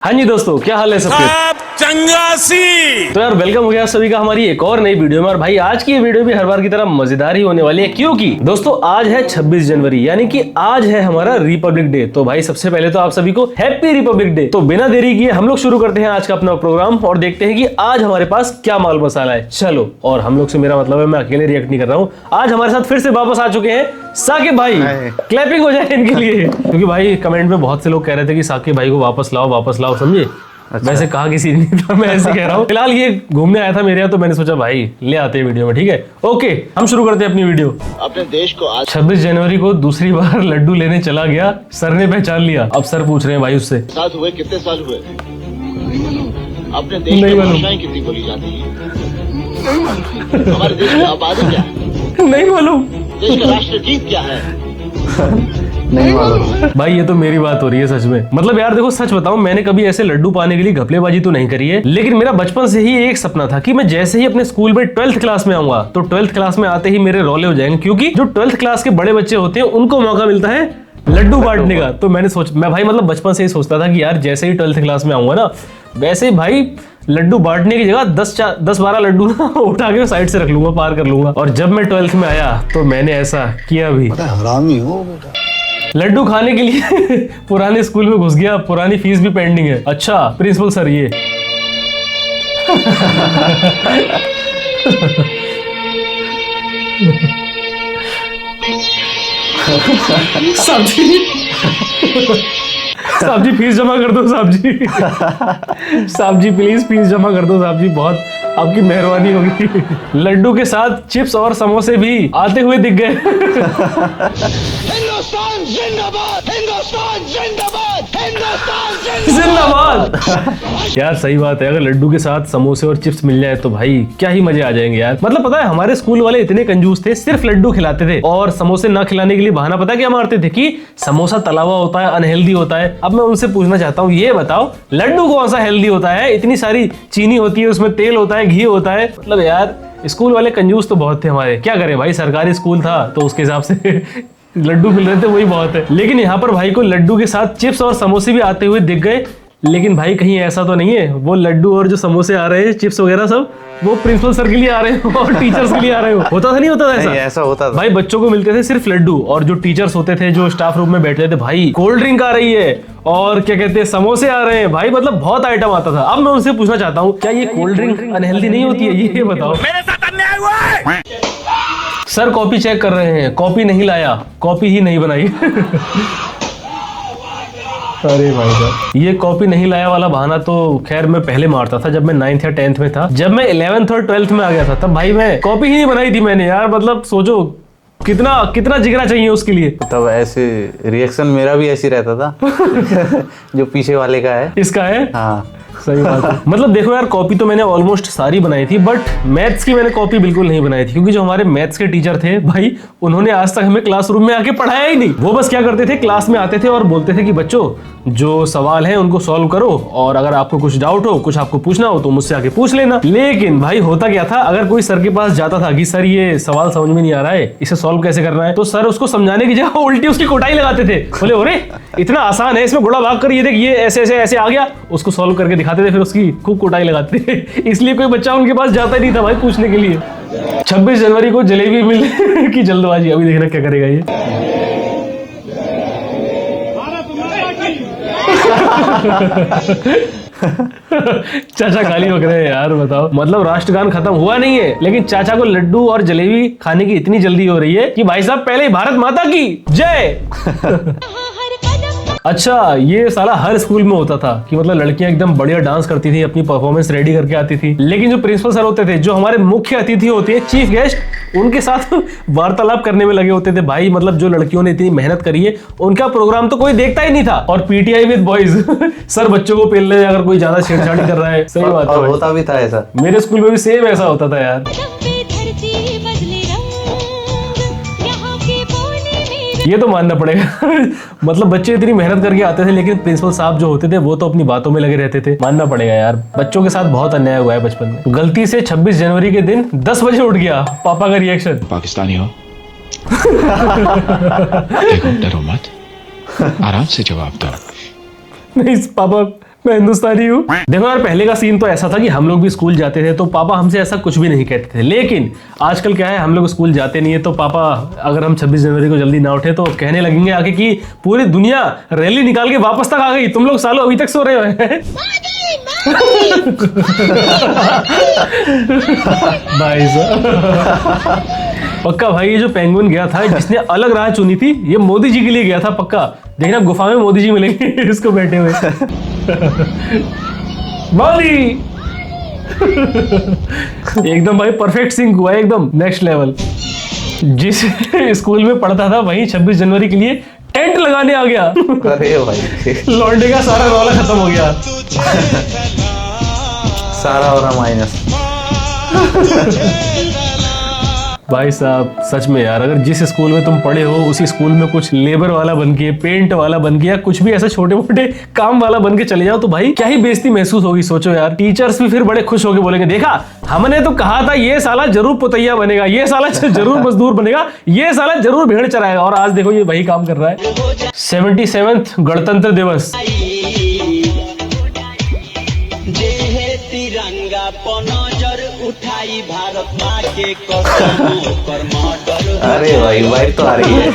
हाँ जी दोस्तों, क्या हाल है सबके? चंगासी। तो यार वेलकम हो गया सभी का हमारी एक और नई वीडियो में। और भाई आज की ये वीडियो भी हर बार की तरह मजेदार ही होने वाली है, क्योंकि दोस्तों आज है 26 जनवरी, यानी कि आज है हमारा रिपब्लिक डे। तो भाई सबसे पहले तो आप सभी को हैप्पी रिपब्लिक डे। तो बिना देरी किए हम लोग शुरू करते हैं आज का अपना प्रोग्राम और देखते हैं कि आज हमारे पास क्या माल मसाला है। चलो, और हम लोग से मेरा मतलब है मैं अकेले रिएक्ट नहीं कर रहा हूँ। आज हमारे साथ फिर से वापस आ चुके हैं साकिब भाई। क्लैपिंग हो जाए इनके लिए, क्योंकि भाई कमेंट में बहुत से लोग कह रहे थे कि साकिब भाई को वापस लाओ, समझे? अच्छा। वैसे कहा किसी ने था, मैं ऐसे कह रहा हूँ। फिलहाल ये घूमने आया था मेरे यहाँ, तो मैंने सोचा भाई ले आते हैं वीडियो में। ठीक है, ओके, हम शुरू करते हैं अपनी वीडियो। अपने देश को आज 26 जनवरी को दूसरी बार लड्डू लेने चला गया, सर ने पहचान लिया। अब सर पूछ रहे हैं भाई उससे, साथ हुए कितने साल हुए? अपने देश नहीं में मालूम। भाषाएं कितनी बोली जाती है? हमारे देश की आबादी क्या है? नहीं मालूम देश का राष्ट्रगीत क्या है? नहीं मालूम। भाई। ये तो मेरी बात हो रही है सच में। मतलब यार देखो, सच बताऊं, मैंने कभी ऐसे लड्डू पाने के लिए घपलेबाजी तो नहीं करी है, लेकिन मेरा बचपन से ही एक सपना था कि मैं जैसे ही अपने स्कूल में 12th क्लास में आऊंगा तो 12th क्लास में आते ही मेरे रोले हो जाएंगे, क्योंकि जो 12th क्लास के बड़े बच्चे होते हैं उनको मौका मिलता है लड्डू बांटने का। तो मैं भाई मतलब बचपन से ही सोचता था कि यार जैसे ही 12th क्लास में आऊंगा ना, वैसे ही भाई लड्डू बांटने की जगह 10-12 लड्डू ना उठा के साइड से रख लूंगा, पार कर लूंगा। और जब मैं 12th में आया तो मैंने ऐसा किया भी। हरामी हो बेटा। लड्डू खाने के लिए पुराने स्कूल में घुस गया, पुरानी फीस भी पेंडिंग है। अच्छा प्रिंसिपल सर, ये साहब जी फीस जमा कर दो साहब जी। साहब जी प्लीज फीस जमा कर दो साहब जी, बहुत आपकी मेहरबानी होगी। लड्डू के साथ चिप्स और समोसे भी आते हुए दिख गए। हिंदुस्तान जिंदाबाद, हिंदुस्तान जिंदाबाद, हिंदुस्तान जिंदाबाद। यार सही बात है, अगर लड्डू के साथ समोसे और चिप्स मिल जाए तो भाई क्या ही मजे आ जाएंगे यार। मतलब पता है हमारे स्कूल वाले इतने कंजूस थे, सिर्फ लड्डू खिलाते थे और समोसे ना खिलाने के लिए बहाना पता क्या मारते थे कि समोसा तला हुआ होता है, अनहेल्दी होता है। अब मैं उनसे पूछना चाहता हूँ, ये बताओ लड्डू कौन सा हेल्दी होता है? इतनी सारी चीनी होती है उसमें, तेल होता है, घी होता है। मतलब यार स्कूल वाले कंजूस तो बहुत थे हमारे। क्या करें भाई, सरकारी स्कूल था तो उसके हिसाब से लड्डू मिल रहे थे, वही बहुत है। लेकिन यहाँ पर भाई को लड्डू के साथ चिप्स और समोसे भी आते हुए दिख गए। लेकिन भाई कहीं ऐसा तो नहीं है वो लड्डू और जो समोसे आ रहे हैं, चिप्स वगैरह सब, वो प्रिंसिपल सर के लिए आ रहे हो और टीचर्स के लिए आ रहे हो? होता था नहीं होता था ऐसा? ऐसा होता था भाई बच्चों को मिलते थे सिर्फ लड्डू, और जो टीचर्स होते थे जो स्टाफ रूम में बैठते थे, भाई कोल्ड ड्रिंक आ रही है और क्या कहते हैं समोसे आ रहे हैं। भाई मतलब बहुत आइटम आता था। अब मैं उनसे पूछना चाहता हूँ, क्या ये कोल्ड ड्रिंक अनहेल्दी नहीं होती है? ये बताओ। मेरे साथ अन्याय हुआ है। सर कॉपी चेक कर रहे हैं, कॉपी नहीं लाया, कॉपी ही नहीं बनाई। अरे भाई साहब, ये कॉपी नहीं लाया वाला बहाना तो खैर मैं पहले मारता था जब मैं 9th या 10th में था। जब मैं 11th और 12th में आ गया था तब भाई मैं कॉपी ही नहीं बनाई थी मैंने। यार मतलब सोचो कितना जिगरा चाहिए उसके लिए। तब ऐसे रिएक्शन मेरा भी ऐसे रहता था। जो पीछे वाले का है, इसका है। हाँ सही बात है। मतलब देखो यार, कॉपी तो मैंने ऑलमोस्ट सारी बनाई थी, बट मैथ्स की मैंने कॉपी बिल्कुल नहीं बनाई थी, क्योंकि जो हमारे मैथ्स के टीचर थे भाई, उन्होंने आज तक हमें क्लासरूम में आके पढ़ाया ही नहीं। वो बस क्या करते थे, क्लास में आते थे और बोलते थे कि बच्चों जो सवाल है उनको सॉल्व करो, और अगर आपको कुछ डाउट हो, कुछ आपको पूछना हो तो मुझसे आके पूछ लेना। लेकिन भाई होता क्या था, अगर कोई सर के पास जाता था कि सर ये सवाल समझ में नहीं आ रहा है, इसे सॉल्व कैसे करना है, तो सर उसको समझाने की जगह उल्टी उसकी कोटाई लगाते थे। बोले अरे इतना आसान है, इसमें गुड़ा भाग कर ये देख, ये ऐसे ऐसे ऐसे आ गया, उसको सॉल्व करके दिखाते थे, फिर उसकी खूब कोटाई लगाते थे। इसलिए कोई बच्चा उनके पास जाता ही नहीं था भाई पूछने के लिए। 26 जनवरी को जलेबी मिलने की जल्दबाजी, अभी देखना क्या करेगा ये। चाचा गाली बक रहे हैं यार, बताओ। मतलब राष्ट्रगान खत्म हुआ नहीं है, लेकिन चाचा को लड्डू और जलेबी खाने की इतनी जल्दी हो रही है कि भाई साहब पहले भारत माता की जय। अच्छा, ये साला हर स्कूल में होता था कि मतलब लड़कियां एकदम बढ़िया डांस करती थी, अपनी परफॉर्मेंस रेडी करके आती थी, लेकिन जो प्रिंसिपल सर होते थे, जो हमारे मुख्य अतिथि होते हैं, चीफ गेस्ट, उनके साथ वार्तालाप करने में लगे होते थे। भाई मतलब जो लड़कियों ने इतनी मेहनत करी है, उनका प्रोग्राम तो कोई देखता ही नहीं था। और पीटीआई विद बॉयज, सर बच्चों को पेल रहे अगर कोई ज्यादा छेड़छाड़ी कर रहा है। सही बात है, होता भी था ऐसा। मेरे स्कूल में भी सेम ऐसा होता था यार। ये तो मानना पड़ेगा। मतलब बच्चे इतनी मेहनत करके आते थे, लेकिन प्रिंसिपल साहब जो होते थे वो तो अपनी बातों में लगे रहते थे। मानना पड़ेगा यार, बच्चों के साथ बहुत अन्याय हुआ है बचपन में। गलती से 26 जनवरी के दिन 10 बजे उठ गया, पापा का रिएक्शन। पाकिस्तानी हो? देखो डरो मत, आराम से जवाब दो। नहीं पापा, मैं हिंदुस्तानी हूँ। देखो यार, पहले का सीन तो ऐसा था कि हम लोग भी स्कूल जाते थे तो पापा हमसे ऐसा कुछ भी नहीं कहते थे, लेकिन आजकल क्या है, हम लोग स्कूल जाते नहीं है तो पापा अगर हम 26 जनवरी को जल्दी ना उठे तो कहने लगेंगे आके कि पूरी दुनिया रैली निकाल के वापस तक आ गई, तुम लोग सालों अभी तक सो रहे हो। भाई साहब पक्का भाई, ये जो पेंगुइन गया था, जिसने अलग राह चुनी थी, ये मोदी जी के लिए गया था पक्का। देखना गुफा में मोदी जी मिलेंगे इसको बैठे हुए। मोदी एकदम भाई परफेक्ट सिंक हुआ, एकदम नेक्स्ट लेवल। जिस स्कूल में पढ़ता था वहीं 26 जनवरी के लिए टेंट लगाने आ गया। अरे भाई लौंडे का सारा रौला खत्म हो गया। सारा हो रहा माइनस। भाई साहब सच में यार, अगर जिस स्कूल में तुम पढ़े हो उसी स्कूल में कुछ लेबर वाला बन के, पेंट वाला बन के, या कुछ भी ऐसे छोटे मोटे काम वाला बन के चले जाओ तो भाई क्या ही बेइज्जती महसूस होगी। सोचो यार, टीचर्स भी फिर बड़े खुश होके बोलेंगे, देखा हमने तो कहा था ये साला जरूर पुतैया बनेगा, ये साला जरूर मजदूर बनेगा, ये साला जरूर भेड़ चराएगा, और आज देखो ये वही काम कर रहा है। 77वां गणतंत्र दिवस। तिरंगा पनजर उठाई भारत माँ के कसमों पर मर्डर। अरे भाई वाइब तो आ रही है।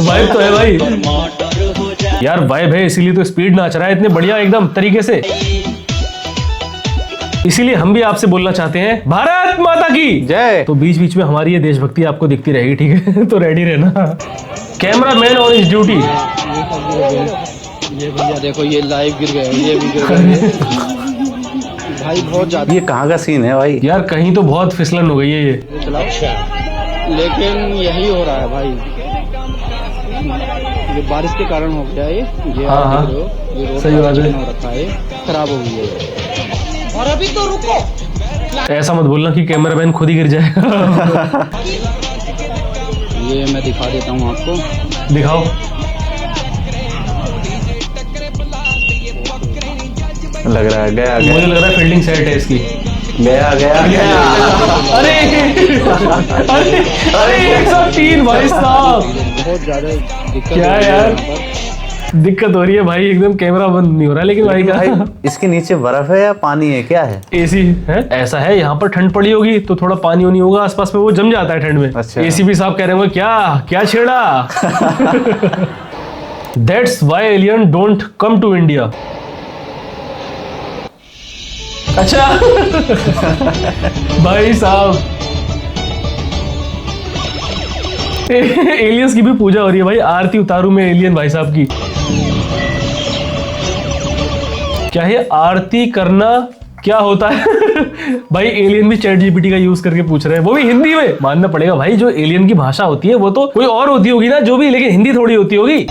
वाइब तो है भाई मर्डर हो जाए। यार, वाइब है इसीलिए तो स्पीड नाच रहा है इतने बढ़िया एकदम तरीके से। इसीलिए हम भी आपसे बोलना चाहते हैं, भारत माता की जय। तो बीच बीच में हमारी ये देशभक्ति आपको दिखती रहेगी, ठीक है? तो रेडी रहना। Camera man on his duty. ये भैया देखो, ये लाइव गिर गए, ये भी गिर गए भाई, बहुत ज्यादा। ये कहाँ का सीन है भाई? यार कहीं तो बहुत फिसलन हो गई है ये। चलाओ, लेकिन यही हो रहा है भाई, ये बारिश के कारण हो गया ये। हाँ, हाँ। ये रोड सही बात है। हो रखा है, खराब हो गई है। और अभी तो रुको, ऐसा मत बोलना कि कैमरामैन खुद ही गिर जाएगा। ये मैं दिखा देता हूँ आपको। दिखाओ। लग रहा है गया मुझे गया लग रहा है फील्डिंग सेट है इसकी। गया गया गया। अरे अरे अरे 103 भाई साहब, बहुत ज्यादा दिक्कत क्या हो रही है यार? यहाँ पर। दिक्कत हो रही है भाई, एकदम कैमरा बंद नहीं हो रहा, लेकिन भाई भाई का इसके नीचे बर्फ है या पानी है, क्या है? एसी है। ऐसा है, यहाँ पर ठंड पड़ी होगी तो थोड़ा पानी वानी होगा आसपास में, वो जम जाता है ठंड में। अच्छा। एसी भी साहब कह रहे होंगे क्या क्या छेड़ा। That's why alien don't come to India. अच्छा भाई साहब, एलियंस की भी पूजा हो रही है भाई, आरती उतारू में एलियन भाई साहब की। क्या है आरती करना क्या होता है? भाई एलियन भी चैट जीपीटी का यूज करके पूछ रहे हैं, वो भी हिंदी में। मानना पड़ेगा भाई, जो एलियन की भाषा होती है वो तो कोई और होती होगी ना जो भी, लेकिन हिंदी थोड़ी होती होगी।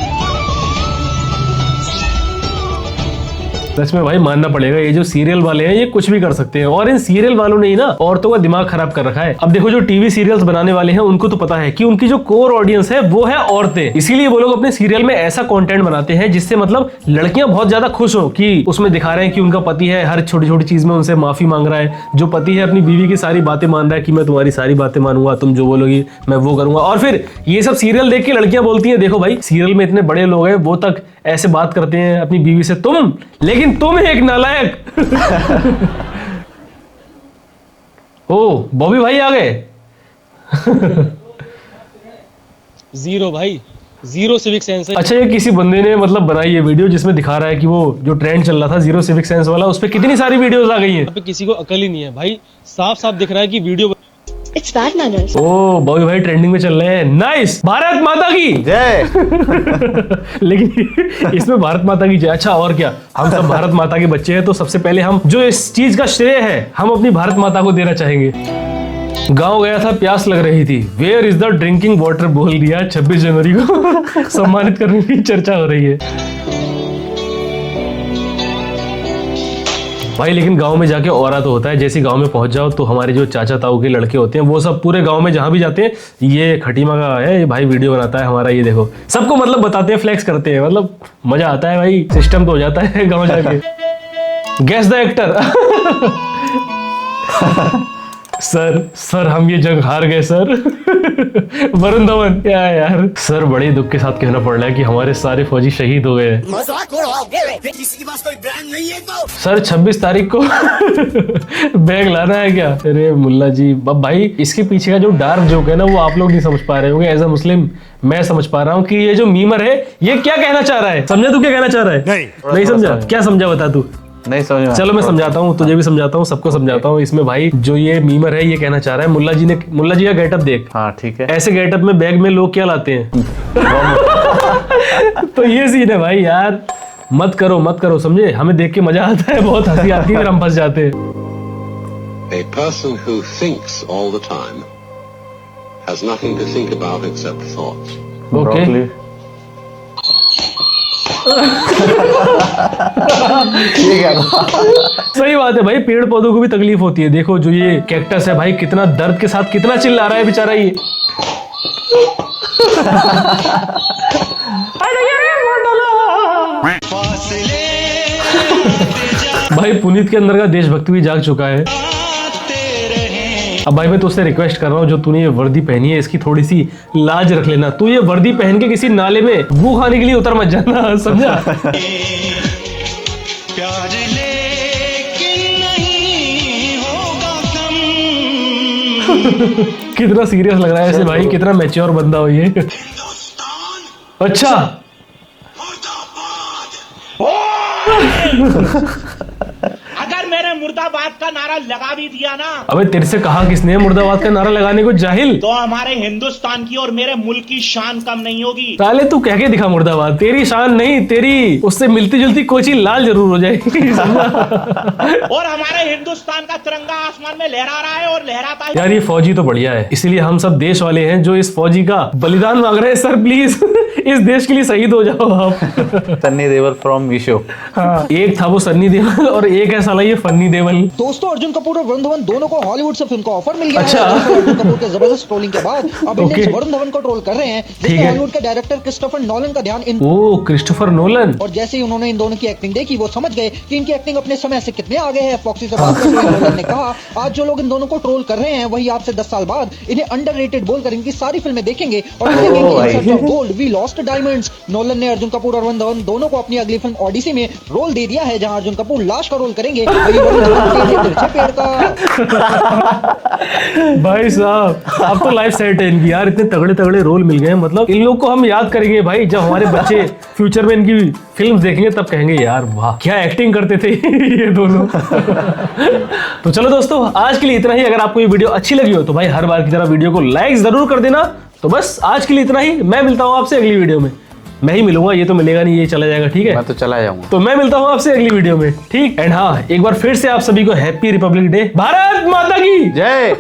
सच में भाई मानना पड़ेगा, ये जो सीरियल वाले हैं ये कुछ भी कर सकते हैं, और इन सीरियल वालों ने ही ना औरतों का दिमाग खराब कर रखा है। अब देखो, जो टीवी सीरियल्स बनाने वाले हैं उनको तो पता है कि उनकी जो कोर ऑडियंस है वो है औरतें, इसीलिए वो लोग अपने सीरियल में ऐसा कंटेंट बनाते हैं जिससे मतलब लड़कियां बहुत ज्यादा खुश हो, कि उसमें दिखा रहे हैं कि उनका पति है, हर छोटी छोटी चीज में उनसे माफी मांग रहा है, जो पति है अपनी बीवी की सारी बातें मान रहा है कि मैं तुम्हारी सारी बातें मानूंगा, तुम जो बोलोगी मैं वो करूंगा। और फिर ये सब सीरियल देख के लड़कियां बोलती हैं, देखो भाई सीरियल में इतने बड़े लोग हैं, वो तक ऐसे बात करते हैं अपनी बीवी से, तुम लेकिन तुम एक नालायक। ओ बॉबी भाई आ गए। जीरो भाई, जीरो सिविक सेंस है। अच्छा, ये किसी बंदे ने मतलब बनाई ये वीडियो जिसमें दिखा रहा है कि वो जो ट्रेंड चल रहा था जीरो सिविक सेंस वाला, उस पे कितनी सारी वीडियोस आ गई हैं। यहाँ पे किसी को अकल ही नहीं है भाई, साफ साफ दिख रहा है कि वीडियो। It's bad manners. ओ बॉबी भाई ट्रेंडिंग में चल रहे हैं, नाइस, भारत माता की जय। लेकिन इसमें भारत माता की जय। अच्छा और क्या, हम सब भारत माता के बच्चे हैं, तो सबसे पहले हम जो इस चीज का श्रेय है हम अपनी भारत माता को देना चाहेंगे। गांव गया था, प्यास लग रही थी, where is the drinking water बोल दिया 26 जनवरी को सम्मानित करने की चर्चा हो रही है भाई। लेकिन गांव में जाके औरा तो होता है, जैसे गांव में पहुंच जाओ तो हमारे जो चाचा ताऊ के लड़के होते हैं वो सब पूरे गांव में जहां भी जाते हैं, ये खटीमा का है, ये भाई वीडियो बनाता है हमारा, ये देखो, सबको मतलब बताते हैं, फ्लेक्स करते हैं, मतलब मजा आता है भाई, सिस्टम तो हो जाता है गांव जाके। Guess the actor. सर हम ये जंग हार गए सर। वरुण धवन क्या है यार सर, बड़े दुख के साथ कहना पड़ रहा है कि हमारे सारे फौजी शहीद हो गए हैं। किसी के पास कोई ब्रांड नहीं है तो सर 26 तारीख को बैग लाना है क्या? अरे मुल्ला जी, अब भाई इसके पीछे का जो डार्क जोक है ना वो आप लोग नहीं समझ पा रहे होंगे। एज अ मुस्लिम मैं समझ पा रहा हूँ कि ये जो मीमर है ये क्या कहना चाह रहा है। समझा तू क्या कहना चाह रहा है? नहीं समझा? क्या समझा बता तू? नहीं समझ में। चलो मैं समझाता हूँ, तुझे भी समझाता हूँ, सबको समझाता हूँ। इसमें भाई जो ये मीमर है ये कहना चाह रहा है, मुल्ला जी का गेटअप देख। हाँ ठीक है। ऐसे गेटअप में बैग में लोग क्या लाते हैं? तो ये सीन है भाई यार, मत करो समझे। हमें देख के मजा आता है, बहुत हंसी आती है, फिर हम फंस जाते हैं। A person who thinks all the time has nothing to think about except thoughts. Okay Broccoli। ये क्या था? सही बात है भाई, पेड़ पौधों को भी तकलीफ होती है। देखो जो ये कैक्टस है भाई, कितना दर्द के साथ कितना चिल्ला रहा है बेचारा ये। भाई पुनीत के अंदर का देशभक्ति भी जाग चुका है। अब भाई मैं तुझसे रिक्वेस्ट कर रहा हूँ, जो तूने ये वर्दी पहनी है इसकी थोड़ी सी लाज रख लेना। तू ये वर्दी पहन के किसी नाले में गू खाने के लिए उतर मत जाना, समझा? प्यार लेकिन नहीं होगा कम। कितना सीरियस लग रहा है ऐसे भाई, कितना मैच्योर बंदा हो ये। अच्छा अगर मेरे मुर्दाबाद का नारा लगा भी दिया ना अबे तेरे से कहा किसने मुर्दाबाद का नारा लगाने को, जाहिल? तो हमारे हिंदुस्तान की और मेरे मुल्क की शान कम नहीं होगी। साले तू कह के दिखा मुर्दाबाद, तेरी शान नहीं, तेरी उससे मिलती जुलती कोची लाल जरूर हो जाएगी। और हमारे हिंदुस्तान का तिरंगा आसमान में लहरा रहा है और लहराता है। यार ये फौजी तो बढ़िया है, इसीलिए हम सब देश वाले हैं जो इस फौजी का बलिदान मांग रहे हैं। सर प्लीज इस देश के लिए शहीद हो जाओ आप। सन्नी देओल फ्रॉम मीशो। हाँ, एक था वो सन्नी देओल और एक है साला ये फन्नी देओल। दोस्तों अर्जुन कपूर और वरुण धवन दोनों को हॉलीवुड से फिल्म का ऑफर मिल गया अच्छा। है। अर्जुन कपूर के जबरदस्त ट्रोलिंग के बाद अब ओके। इंडियंस वरुण धवन को ट्रोल कर रहे हैं, ठीक जिसमें है। हॉलीवुड के डायरेक्टर क्रिस्टोफर नोलन का ध्यान इन ओ क्रिस्टोफर नोलन। और जैसे ही उन्होंने इन दोनों की एक्टिंग देखी वो समझ गए कि इनकी एक्टिंग अपने समय से कितने आगे है। फॉक्सी से बात करते हुए नोलन ने कहा, आज जो लोग इन दोनों को ट्रोल कर रहे हैं वही आपसे 10 साल बाद इन्हें अंडररेटेड बोलकर इनकी सारी फिल्में देखेंगे और कहेंगे कि in search of gold we lost diamonds. Nolan ने अर्जुन कपूर और वरुण धवन दोनों को अपनी अगली फिल्म ओडिसी में रोल दे दिया है, जहां अर्जुन कपूर लाश का रोल करेंगे, वही वरुण धवन के तिरछे पेड़ का। भाई साहब अब तो लाइफ सेट है इनकी यार, इतने तगड़े तगड़े रोल मिल गए हैं। मतलब इन लोग को हम याद करेंगे भाई, जब हमारे बच्चे फ्यूचर में इनकी फिल्म्स देखेंगे तब कहेंगे यार वाह क्या एक्टिंग करते थे ये दोनों। तो चलो दोस्तों आज के लिए इतना ही। अगर आपको ये वीडियो अच्छी लगी हो तो भाई हर बार की तरह वीडियो को लाइक जरूर कर देना। तो बस आज के लिए इतना ही, मैं मिलता हूँ आपसे अगली वीडियो में। मैं ही मिलूंगा, ये तो मिलेगा नहीं, ये चला जाएगा, ठीक है? मैं तो चला जाऊंगा। तो मैं मिलता हूँ आपसे अगली वीडियो में, ठीक? एंड हाँ एक बार फिर से आप सभी को हैप्पी रिपब्लिक डे, भारत माता की जय।